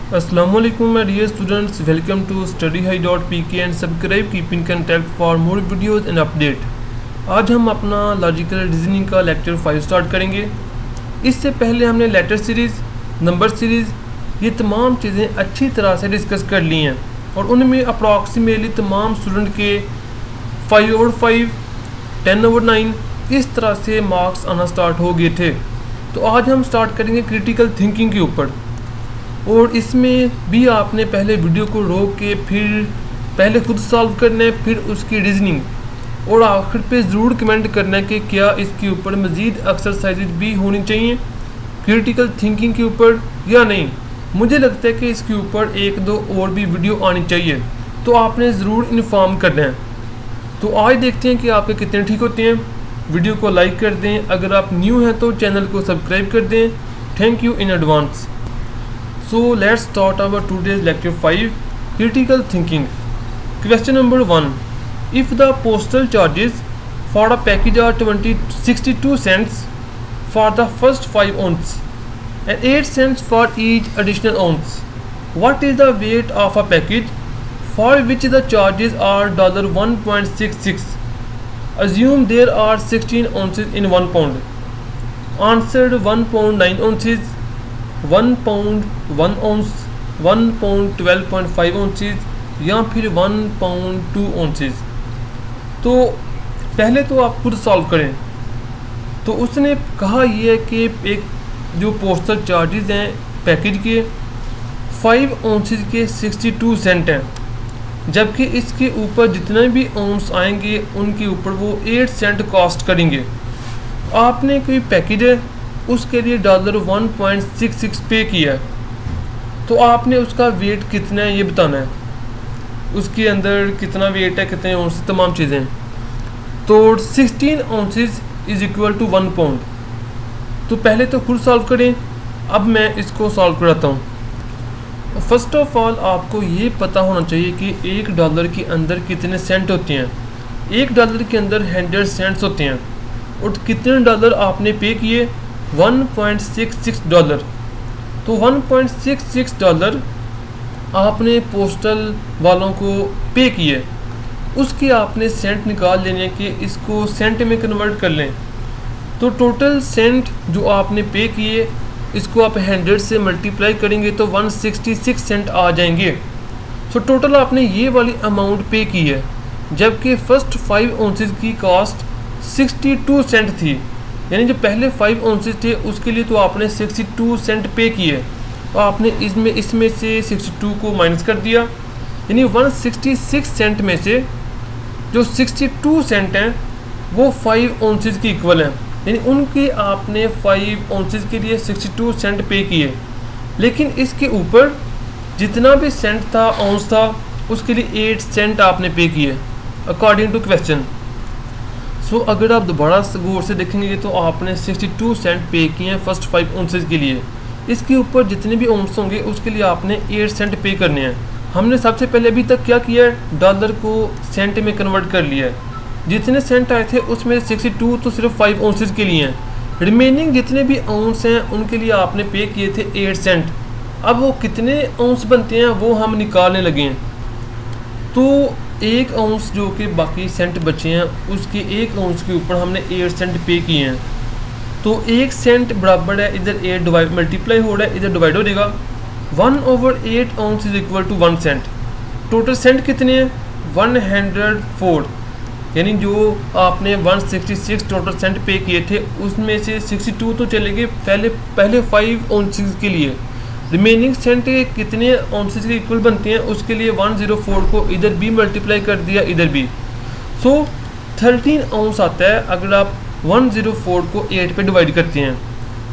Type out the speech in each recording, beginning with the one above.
Assalamualaikum my dear students, welcome to studyhigh.pk and subscribe keeping contact for more videos and update। आज हम अपना logical reasoning का lecture 5 start करेंगे। इससे पहले हमने लेटर सीरीज़, नंबर सीरीज़, ये तमाम चीज़ें अच्छी तरह से डिस्कस कर ली हैं और उनमें अप्रॉक्सीमेटली तमाम स्टूडेंट के 5/5, 10/9 इस तरह से मार्क्स आना स्टार्ट हो गए थे। तो आज हम स्टार्ट करेंगे क्रिटिकल थिंकिंग के ऊपर, और इसमें भी आपने पहले वीडियो को रोक के फिर पहले खुद सॉल्व करना है, फिर उसकी रीजनिंग, और आखिर पे ज़रूर कमेंट करना है कि क्या इसके ऊपर मज़ीद एक्सरसाइजेज भी होनी चाहिए क्रिटिकल थिंकिंग के ऊपर या नहीं। मुझे लगता है कि इसके ऊपर एक दो और भी वीडियो आनी चाहिए, तो आपने ज़रूर इन्फॉर्म करना है। तो आज देखते हैं कि आपके कितने ठीक होते हैं। वीडियो को लाइक कर दें, अगर आप न्यू हैं तो चैनल को सब्सक्राइब कर दें। Thank you in advance. So let's start our today's lecture 5, critical thinking. Question number 1. If the postal charges for a package are 62 cents for the first 5 ounces and 8 cents for each additional ounce, what is the weight of a package for which the charges are $1.66? Assume there are 16 ounces in 1 pound. Answered 1 pound 9 ounces, 1 pound 1 ounce, 1 pound 12.5 ounces या फिर 1 pound 2 ounces। तो पहले तो आप खुद solve करें। तो उसने कहा ये है कि एक जो पोस्टल चार्जेस हैं पैकेज के 5 ounces के 62 सेंट हैं, जबकि इसके ऊपर जितने भी ounce आएंगे उनके ऊपर वो 8 सेंट कॉस्ट करेंगे। आपने कोई पैकेज है उसके लिए $1.66 पे किया है, तो आपने उसका वेट कितना है ये बताना है, उसके अंदर कितना वेट है, कितने ounces, तमाम चीज़ें। तो 16 ounces is equal to 1 pound। तो पहले तो खुद सॉल्व करें, अब मैं इसको सॉल्व कराता हूँ। फर्स्ट ऑफ ऑल आपको ये पता होना चाहिए कि $1 के अंदर कितने सेंट होते हैं। $1 के अंदर 100 सेंट्स होते हैं, और कितने डॉलर आपने पे किए, $1.66। तो $1.66 आपने पोस्टल वालों को पे किए, उसके आपने सेंट निकाल लेने के इसको सेंट में कन्वर्ट कर लें। तो टोटल सेंट जो आपने पे किए इसको आप 100 से मल्टीप्लाई करेंगे तो 166 सेंट आ जाएंगे। तो टोटल आपने ये वाली अमाउंट पे की है, जबकि फर्स्ट 5 ounces की कॉस्ट 62 सेंट थी, यानी जो पहले 5 ounces थे उसके लिए तो आपने 62 सेंट पे किए, तो आपने इसमें से 62 को माइनस कर दिया, यानी 166 सेंट में से जो 62 सेंट हैं वो 5 ounces की इक्वल हैं, यानी उनके आपने 5 ounces के लिए 62 सेंट पे किए। लेकिन इसके ऊपर जितना भी सेंट था, ounce था, उसके लिए 8 सेंट आपने पे किए अकॉर्डिंग टू क्वेश्चन। सो अगर आप दोबारा गौर से देखेंगे तो आपने 62 सेंट पे किए हैं फर्स्ट 5 ounces के लिए। इसके ऊपर जितने भी ounce होंगे उसके लिए आपने 8 सेंट पे करने हैं। हमने सबसे पहले अभी तक क्या किया है, डॉलर को सेंट में कन्वर्ट कर लिया है। जितने सेंट आए थे उसमें 62 तो सिर्फ 5 ounces के लिए हैं, रिमेनिंग जितने भी ounce हैं उनके लिए आपने पे किए थे 8 सेंट। अब वो कितने ounce बनते हैं वो हम निकालने लगे हैं। तो 1 ounce जो कि बाकी सेंट बचे हैं उसके 1 ounce के ऊपर हमने 8 सेंट पे किए हैं। तो 1 सेंट बराबर है, इधर 8 डिवाइड मल्टीप्लाई हो रहा है, इधर डिवाइड हो जाएगा। 1/8 ounce is equal to 1 cent. Total cent कितने हैं, 104, यानी जो आपने 166 टोटल सेंट पे किए थे उसमें से 62 तो चले गए पहले 5 ounces के लिए। रिमेनिंग सेंट कितने ounces के इक्वल बनते हैं उसके लिए 104 को इधर भी मल्टीप्लाई कर दिया, इधर भी। सो 13 ounce आता है अगर आप 104 को 8 पे डिवाइड करते हैं।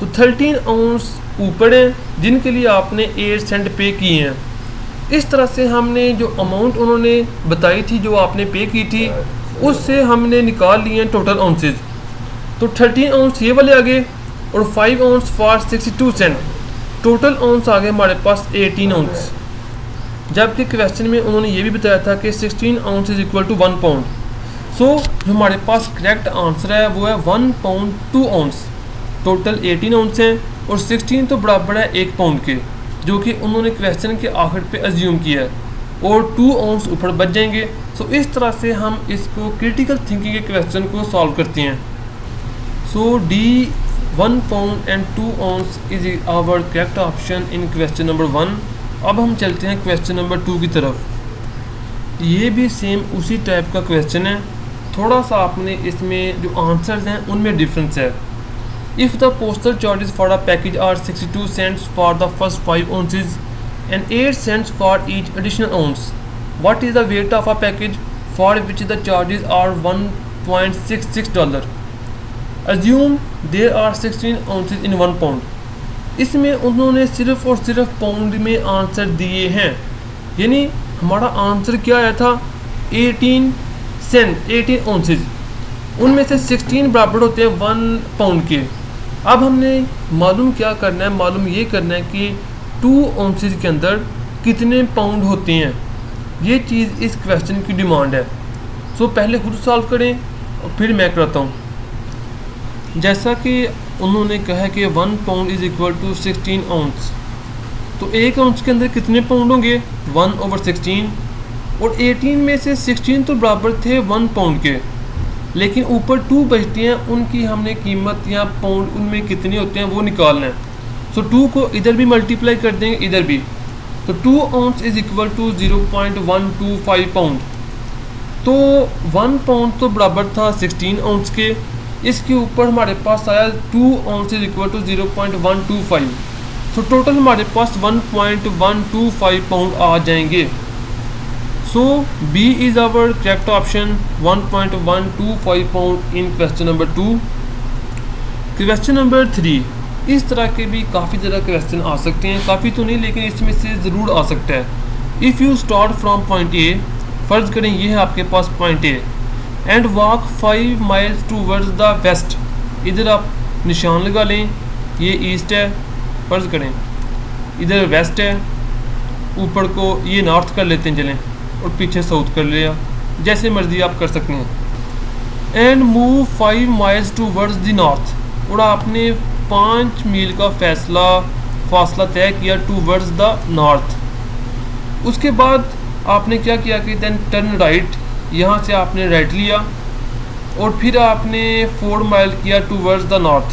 तो 13 ounce ऊपर हैं जिनके लिए आपने 8 सेंट पे किए हैं। इस तरह से हमने जो अमाउंट उन्होंने बताई थी जो आपने पे की थी उससे हमने निकाल लिए हैं टोटल ounces। तो 13 ounce ये वाले आ गए और 5 ounce for 62 cent. Total ounce आ गए हमारे पास 18 ounce, जबकि क्वेश्चन में उन्होंने ये भी बताया था कि 16 ounce is equal to 1 pound। So जो हमारे पास करेक्ट आंसर है वो है 1 pound 2 ounce। टोटल 18 ounce हैं और 16 तो बराबर है 1 pound के। जो कि उन्होंने क्वेश्चन के आखिर पे अज्यूम किया है, और 2 ounce ऊपर बच जाएंगे। सो इस तरह से हम इसको क्रिटिकल थिंकिंग के क्वेश्चन को सॉल्व करते हैं। So D 1 pound and 2 ounce is our correct option in question number 1। अब हम चलते हैं क्वेश्चन नंबर 2 की तरफ। ये भी सेम उसी टाइप का क्वेश्चन है, थोड़ा सा आपने इसमें जो आंसर्स हैं उनमें डिफरेंस है। If the postal charges for a package are 62 cents for the first 5 ounces and 8 cents for each additional ounce, what is the weight of a package for which the charges are $1.66? Assume there are 16 ounces in 1 pound। इसमें उन्होंने सिर्फ और सिर्फ pound में answer दिए हैं, यानी हमारा आंसर क्या आया था 18 ounces, उनमें से 16 बराबर होते हैं 1 pound के। अब हमने मालूम क्या करना है, मालूम ये करना है कि 2 ounces के अंदर कितने पाउंड होते हैं, ये चीज़ इस क्वेश्चन की डिमांड है। सो पहले खुद सॉल्व करें और फिर मैं कराता हूँ। जैसा कि उन्होंने कहा कि 1 pound is equal to 16 ounce, तो 1 ounce के अंदर कितने पाउंड होंगे 1/16, और 18 में से 16 तो बराबर थे 1 pound के, लेकिन ऊपर 2 बचते हैं, उनकी हमने कीमत या पाउंड उनमें कितने होते हैं वो निकालना है। सो 2 को इधर भी मल्टीप्लाई कर देंगे, इधर भी, तो 2 ounce is equal to 0.125 pound। तो 1 pound तो बराबर था 16 ounce के, इसके ऊपर हमारे पास आया 2 ounce इज़ इक्वल टू 0.125, तो टोटल हमारे पास 1.125 pound आ जाएंगे। So B is our correct option 1.125 pound in question number 2। Question number 3, इस तरह के भी काफ़ी ज़्यादा क्वेश्चन आ सकते हैं, काफ़ी तो नहीं लेकिन इसमें से ज़रूर आ सकता है। If you start from point A, फ़र्ज़ करें ये है आपके पास point A, and walk 5 miles towards the west, इधर आप निशान लगा लें, ये ईस्ट है, फ़र्ज़ करें इधर वेस्ट है, ऊपर को ये नॉर्थ कर लेते हैं चलें, और पीछे साउथ कर लिया, जैसे मर्ज़ी आप कर सकते हैं। And move 5 miles towards the north, और आपने 5 मील का फासला तय किया टूवर्ड्स द नॉर्थ। उसके बाद आपने क्या किया कि देन टर्न राइट, यहाँ से आपने राइट लिया, और फिर आपने 4 माइल किया टूवर्ड्स द नॉर्थ।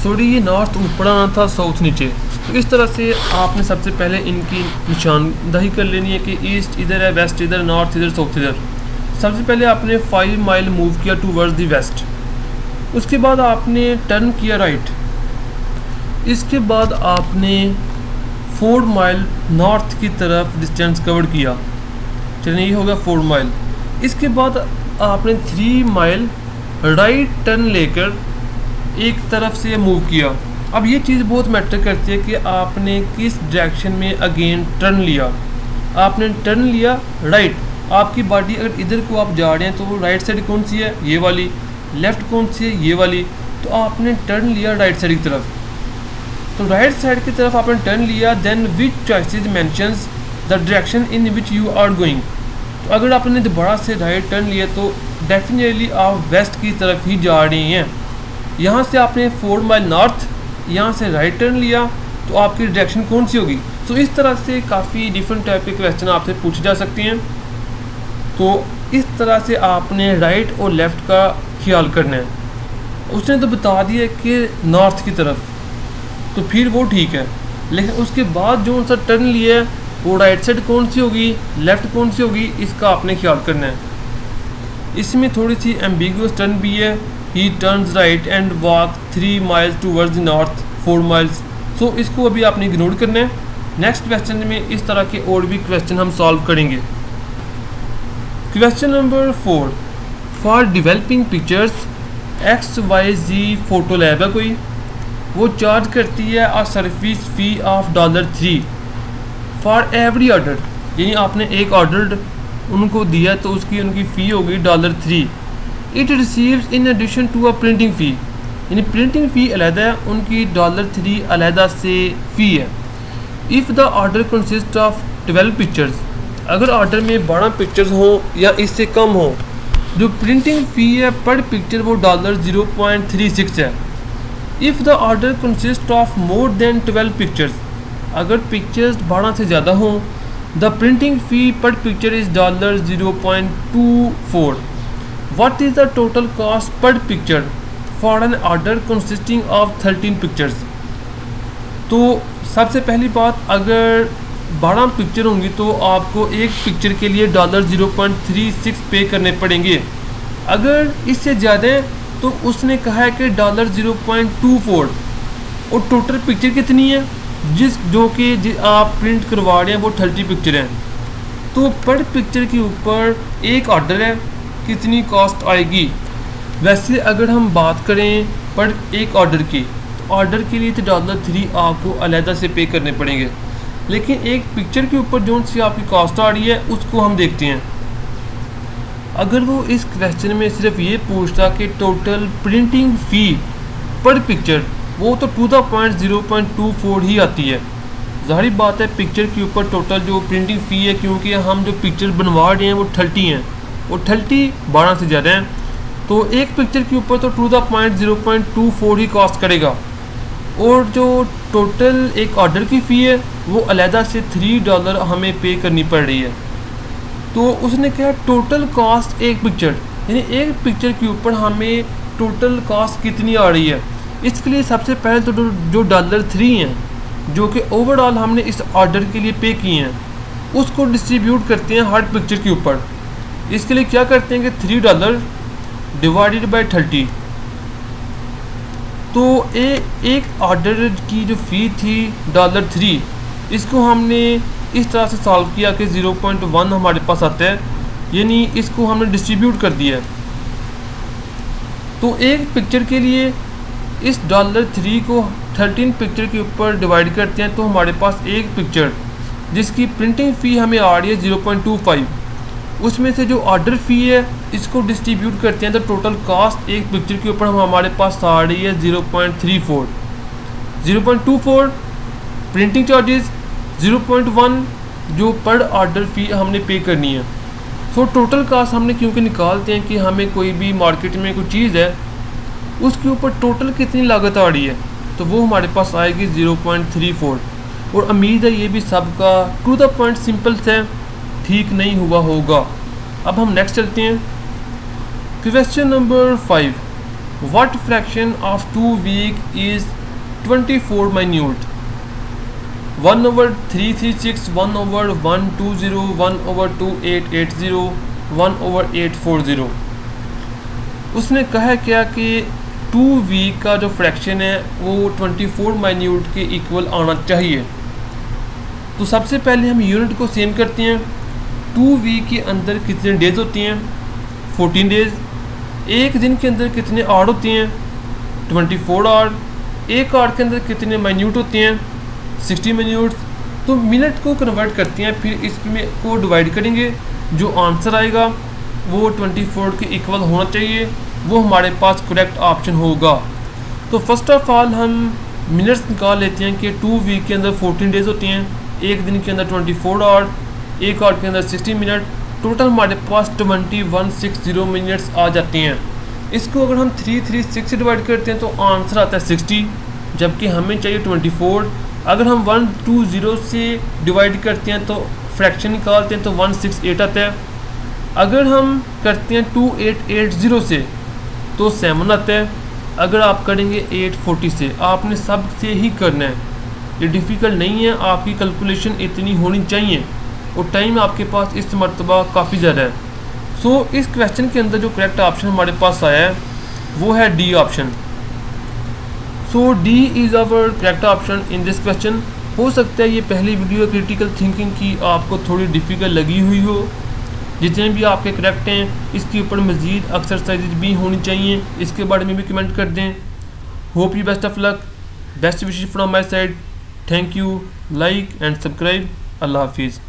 सॉरी, ये नॉर्थ ऊपर आना था, साउथ नीचे। तो इस तरह से आपने सबसे पहले इनकी निशानदही कर लेनी है कि ईस्ट इधर है, वेस्ट इधर, नॉर्थ इधर, साउथ इधर। सबसे पहले आपने 5 माइल मूव किया टूवर्ड्स द वेस्ट, उसके बाद आपने टर्न किया राइट, इसके बाद आपने 4 माइल नॉर्थ की तरफ डिस्टेंस कवर किया, चलिए ये हो गया 4 माइल। इसके बाद आपने 3 माइल राइट टर्न लेकर एक तरफ से मूव किया। अब ये चीज़ बहुत मैटर करती है कि आपने किस डायरेक्शन में अगेन टर्न लिया। आपने टर्न लिया राइट, आपकी बॉडी अगर इधर को आप जा रहे हैं तो राइट साइड कौन सी है, ये वाली, लेफ़्ट कौन सी है, ये वाली, तो आपने टर्न लिया राइट साइड की तरफ। तो राइट साइड की तरफ आपने टर्न लिया, then which choices mentions the direction in which you are going. तो अगर आपने दोबारा से राइट टर्न लिया तो डेफिनेटली आप वेस्ट की तरफ ही जा रहे हैं। यहाँ से आपने 4 माइल नॉर्थ, यहाँ से राइट टर्न लिया, तो आपकी डायरेक्शन कौन सी होगी। तो इस तरह से काफ़ी डिफरेंट टाइप के क्वेश्चन आपसे पूछे जा सकते हैं। तो इस तरह से आपने राइट और लेफ़्ट का ख्याल करना है। उसने तो बता दिया कि नॉर्थ की तरफ, तो फिर वो ठीक है, लेकिन उसके बाद जो सा टर्न लिया है वो राइट साइड कौन सी होगी, लेफ़्ट कौन सी होगी, इसका आपने ख्याल करना है। इसमें थोड़ी सी एम्बिगुअस टर्न भी है। ही turns right and walk 3 miles towards the north 4 miles। सो इसको अभी आपने इग्नोर करना है। नेक्स्ट क्वेश्चन में इस तरह के और भी क्वेश्चन हम सॉल्व करेंगे। Question number 4, for developing pictures XYZ photo lab है कोई, वो चार्ज करती है a service fee of $3 for every order, यानी आपने एक ऑर्डर उनको दिया तो उसकी उनकी फ़ी होगी $3। It receives in addition to a printing fee, यानी प्रिंटिंग फ़ी अलहदा है, उनकी $3 अलहदा से फ़ी है। If the order consist of 12 pictures, अगर ऑर्डर में 12 पिक्चर्स हों या इससे कम हो, जो प्रिंटिंग फ़ी है पर पिक्चर वो $0.36 है। If the order consist of more than 12 pictures, अगर पिक्चर्स 12 से ज़्यादा हों, द प्रिंटिंग फ़ी पर picture is $0.24. What is the total cost per picture for an order consisting of 13 pictures? तो सबसे पहली बात, अगर 12 पिक्चर होंगी तो आपको एक पिक्चर के लिए $0.36 पे करने पड़ेंगे। अगर इससे ज़्यादा है तो उसने कहा है कि $0.24, और टोटल पिक्चर कितनी है जो कि आप प्रिंट करवा रहे हैं वो 30 पिक्चर हैं, तो पर पिक्चर के ऊपर एक ऑर्डर है कितनी कॉस्ट आएगी। वैसे अगर हम बात करें पर एक ऑर्डर की, तो ऑर्डर के लिए तो $3 आपको अलहदा से पे करने पड़ेंगे, लेकिन एक पिक्चर के ऊपर जो सी आपकी कॉस्ट आ रही है उसको हम देखते हैं। अगर वो इस क्वेश्चन में सिर्फ ये पूछता कि टोटल प्रिंटिंग फ़ी पर पिक्चर, वो तो टू द पॉइंट 0.24 ही आती है। ज़ाहिर बात है पिक्चर के ऊपर टोटल जो प्रिंटिंग फ़ी है, क्योंकि हम जो पिक्चर बनवा रहे हैं वो 30 हैं, वो 30 12 से ज़्यादा हैं, तो एक पिक्चर के ऊपर तो टू द पॉइंट 0.24 ही कॉस्ट करेगा, और जो टोटल एक ऑर्डर की फ़ी है वो अलहदा से $3 हमें पे करनी पड़ रही है। तो उसने कहा टोटल कॉस्ट एक पिक्चर, यानी एक पिक्चर के ऊपर हमें टोटल कॉस्ट कितनी आ रही है। इसके लिए सबसे पहले तो जो $3 हैं जो कि ओवरऑल हमने इस ऑर्डर के लिए पे किए हैं, उसको डिस्ट्रीब्यूट करते हैं हर पिक्चर के ऊपर। इसके लिए क्या करते हैं कि $3 डिवाइडेड बाय 30, तो एक ऑर्डर की जो फ़ी थी $3, इसको हमने इस तरह से सॉल्व किया कि 0.1 हमारे पास आता है, यानी इसको हमने डिस्ट्रीब्यूट कर दिया है। तो एक पिक्चर के लिए इस $3 को 13 पिक्चर के ऊपर डिवाइड करते हैं, तो हमारे पास एक पिक्चर जिसकी प्रिंटिंग फ़ी हमें आ रही है 0.25, उसमें से जो ऑर्डर फ़ी है इसको डिस्ट्रीब्यूट करते हैं, तो टोटल कॉस्ट एक पिक्चर के ऊपर हमारे पास आ रही है 0.34। 0.24 प्रिंटिंग चार्जेस, 0.1 जो पर ऑर्डर फ़ी हमने पे करनी है। सो टोटल कॉस्ट हमने क्योंकि निकालते हैं कि हमें कोई भी मार्केट में कोई चीज़ है उसके ऊपर टोटल कितनी लागत आ रही है, तो वो हमारे पास आएगी 0.34। और उम्मीद है ये भी सबका टू द पॉइंट सिंपल से ठीक नहीं हुआ होगा। अब हम नेक्स्ट चलते हैं। Question number 5, what fraction of 2 week is 24 minute? 1/336, 1/120, 1/2880, 1/840। उसने कहा क्या कि 2 वीक का जो फ्रैक्शन है वो 24 minute के इक्वल आना चाहिए। तो सबसे पहले हम यूनिट को सेम करते हैं। 2 वीक के अंदर कितने डेज होती हैं? 14 डेज। एक दिन के अंदर कितने आवर होते हैं? 24 आवर। एक आवर के अंदर कितने मिनट होते हैं? 60 मिनट्स। तो मिनट को कन्वर्ट करते हैं, फिर इसमें को डिवाइड करेंगे, जो आंसर आएगा वो 24 के इक्वल होना चाहिए, वो हमारे पास करेक्ट ऑप्शन होगा। तो फर्स्ट ऑफ ऑल हम मिनट्स निकाल लेते हैं कि 2 वीक के अंदर 14 डेज होती हैं, एक दिन के अंदर 24 आवर, एक आवर के अंदर 60 मिनट, टोटल हमारे पास 2160 मिनट्स आ जाते हैं। इसको अगर हम 336 से डिवाइड करते हैं तो आंसर आता है 60, जबकि हमें चाहिए 24। अगर हम 120 से डिवाइड करते हैं तो फ्रैक्शन निकालते हैं तो 168 आता है। अगर हम करते हैं 2880 से तो 7 आता है। अगर आप करेंगे 840 से, आपने सब से ही करना है, ये डिफ़िकल्ट नहीं है, आपकी कैलकुलेशन इतनी होनी चाहिए और टाइम आपके पास इस मरतबा काफ़ी ज़्यादा है। सो इस क्वेश्चन के अंदर जो करेक्ट ऑप्शन हमारे पास आया है वो है D option. So D is our correct option in this question. हो सकता है ये पहली वीडियो क्रिटिकल थिंकिंग की आपको थोड़ी डिफ़िकल्ट लगी हुई हो। जितने भी आपके करेक्ट हैं इसके ऊपर मज़ीद एक्सरसाइज भी होनी चाहिए, इसके बारे में भी कमेंट कर दें। Hope you best of luck, best wishes from my side. Thank you, like and subscribe. अल्लाह हाफिज़।